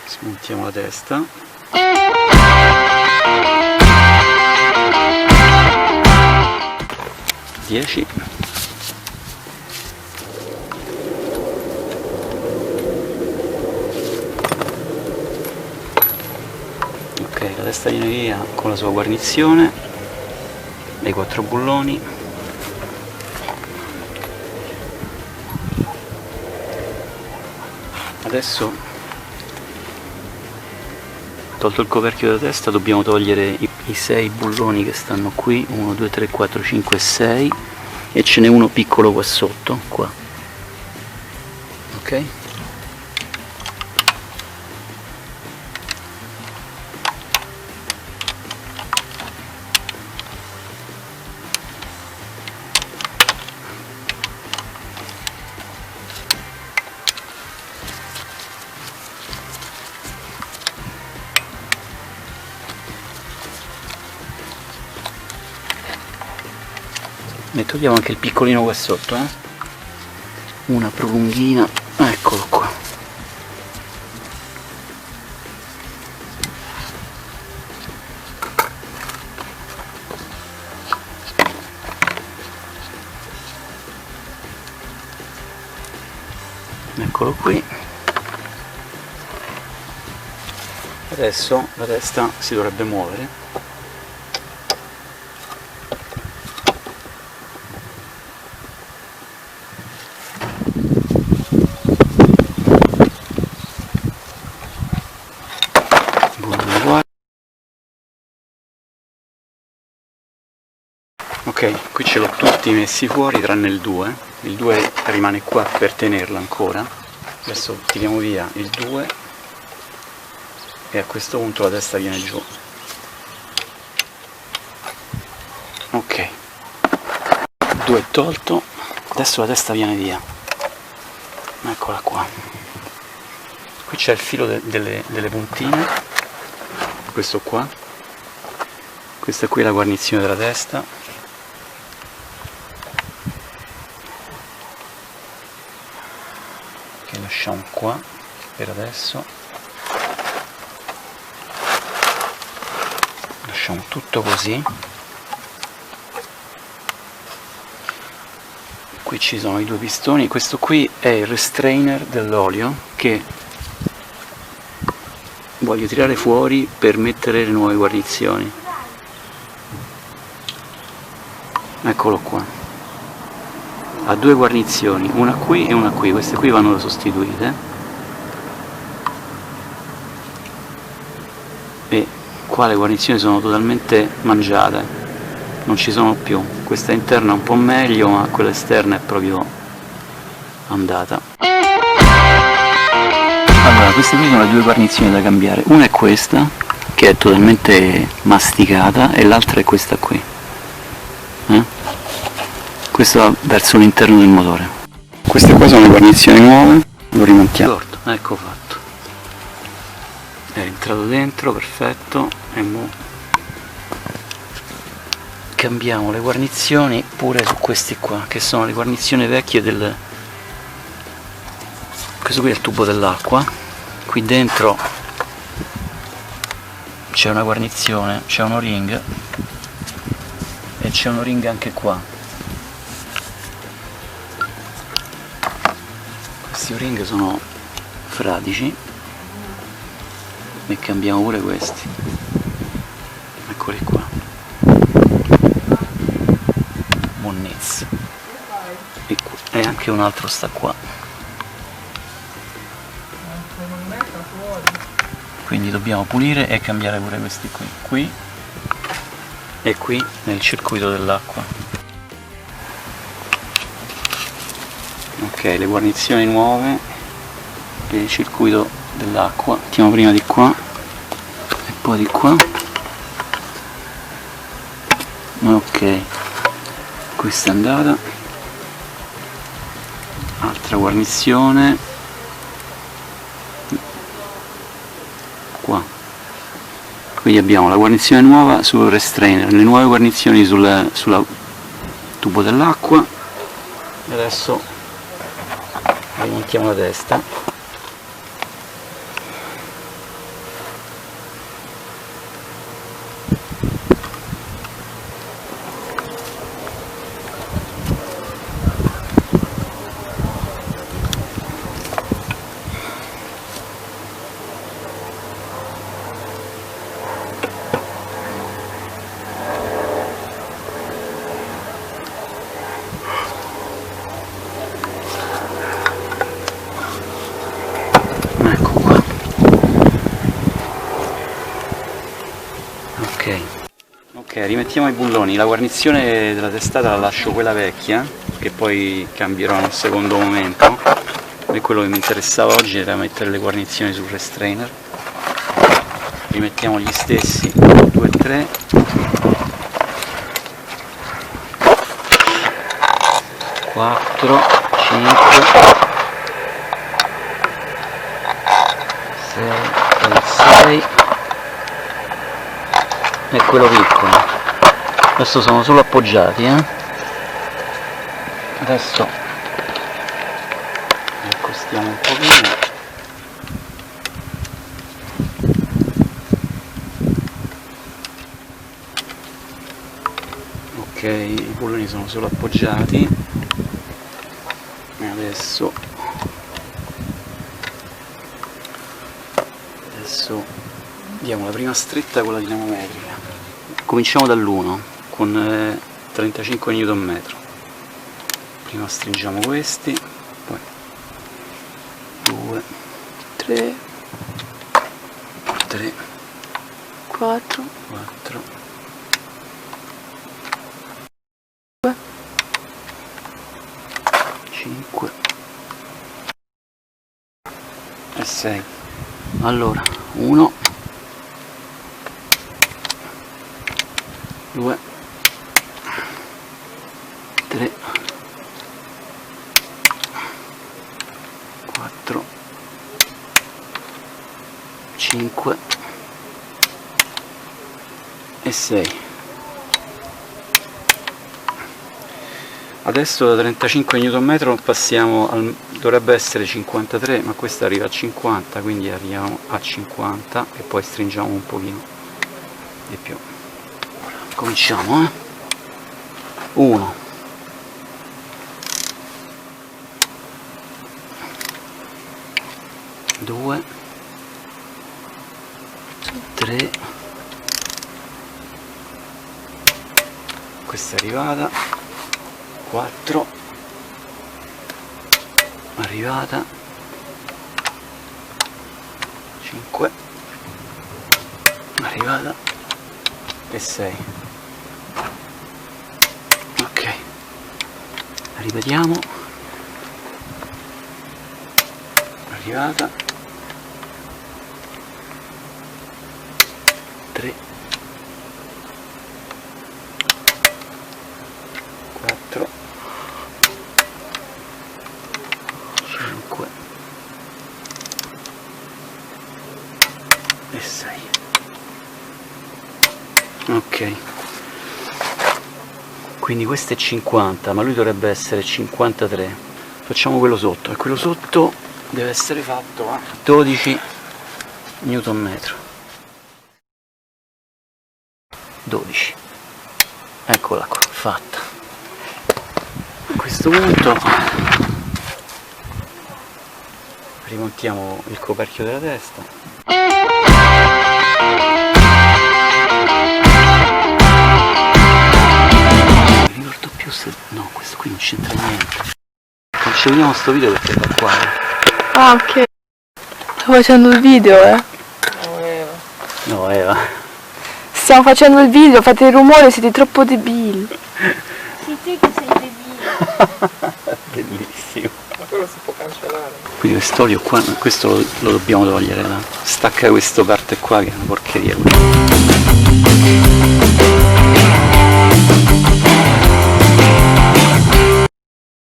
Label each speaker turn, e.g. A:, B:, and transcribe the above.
A: Smontiamo la testa. Dieci. Ok, la testa viene via con la sua guarnizione, i 4 bulloni. Adesso, tolto il coperchio della testa, dobbiamo togliere i 6 bulloni che stanno qui, 1, 2, 3, 4, 5, 6, e ce n'è uno piccolo qua sotto, qua. Ok? Ne togliamo anche il piccolino qua sotto, una prolunghina, eccolo qua. Eccolo qui. Adesso la testa si dovrebbe muovere. Ok, qui ce l'ho tutti messi fuori tranne il 2. Il 2 rimane qua per tenerlo ancora. Adesso tiriamo via il 2 e a questo punto la testa viene giù. Ok, il 2 è tolto, adesso la testa viene via. Eccola qua. Qui c'è il filo delle puntine, questo qua. Questa qui è la guarnizione della testa. Che lasciamo qua per adesso. Lasciamo tutto così. Qui ci sono i 2 pistoni. Questo qui è il restrainer dell'olio che voglio tirare fuori per mettere le nuove guarnizioni. Eccolo qua. Ha 2 guarnizioni, una qui e una qui. Queste qui vanno sostituite. E qua le guarnizioni sono totalmente mangiate, non ci sono più. Questa interna è un po' meglio, ma quella esterna è proprio andata. Allora, queste qui sono le 2 guarnizioni da cambiare. Una è questa, che è totalmente masticata, e l'altra è questa qui. Questo va verso l'interno del motore. Queste qua sono le guarnizioni nuove, lo rimontiamo. Ecco fatto. È entrato dentro, perfetto, e mo cambiamo le guarnizioni pure su questi qua, che sono le guarnizioni vecchie del... Questo qui è il tubo dell'acqua, qui dentro c'è una guarnizione, c'è un o-ring, e c'è un o-ring anche qua. Questi o-ring sono fradici e cambiamo pure questi. Eccoli qua. Monnezza. E anche un altro sta qua. Quindi dobbiamo pulire e cambiare pure questi qui e qui nel circuito dell'acqua. Ok, le guarnizioni nuove e il circuito dell'acqua. Mettiamo prima di qua e poi di qua. Ok, questa è andata. Altra guarnizione qua. Quindi abbiamo la guarnizione nuova sul restrainer, le nuove guarnizioni sulla tubo dell'acqua. E adesso rimontiamo la testa. Ok, rimettiamo i bulloni. La guarnizione della testata la lascio quella vecchia, che poi cambierò in un secondo momento. E quello che mi interessava oggi era mettere le guarnizioni sul restrainer. Rimettiamo gli stessi 2 e 3. 4, 5, 6 e quello piccolo. Adesso sono solo appoggiati, adesso li accostiamo un pochino. Ok, i bulloni sono solo appoggiati e adesso diamo la prima stretta con la dinamometrica. Cominciamo dall'1 con 35 Nm. Prima stringiamo questi, poi 2,
B: 3,
A: 3,
B: 4,
A: 4, 5 e 6. Allora, 1, 2, 3, 4, 5 e 6. Adesso da 35 Nm passiamo dovrebbe essere 53, ma questo arriva a 50, quindi arriviamo a 50 e poi stringiamo un pochino di più. Cominciamo, 1, 2, 3, questa è arrivata, 4, arrivata, 5, arrivata e 6. Ok, ripetiamo, arrivata, 3, 4, 5 e 6. Ok, quindi questo è 50, ma lui dovrebbe essere 53. Facciamo quello sotto, e quello sotto deve essere fatto a 12 Nm. 12. Eccola qua, fatta. A questo punto rimontiamo il coperchio della testa. Non ricordo più se... no, questo qui non c'entra niente. Cancelliamo sto video perché va qua.
B: Ah, ok. Sto facendo il video,
A: No, Eva.
B: Stiamo facendo il video, fate il rumore, siete troppo debili.
C: Sì, te che sei debile.
A: Bellissimo.
D: Ma quello si può cancellare.
A: Quindi quest'olio qua, questo lo dobbiamo togliere, stacca questa parte qua che è una porcheria.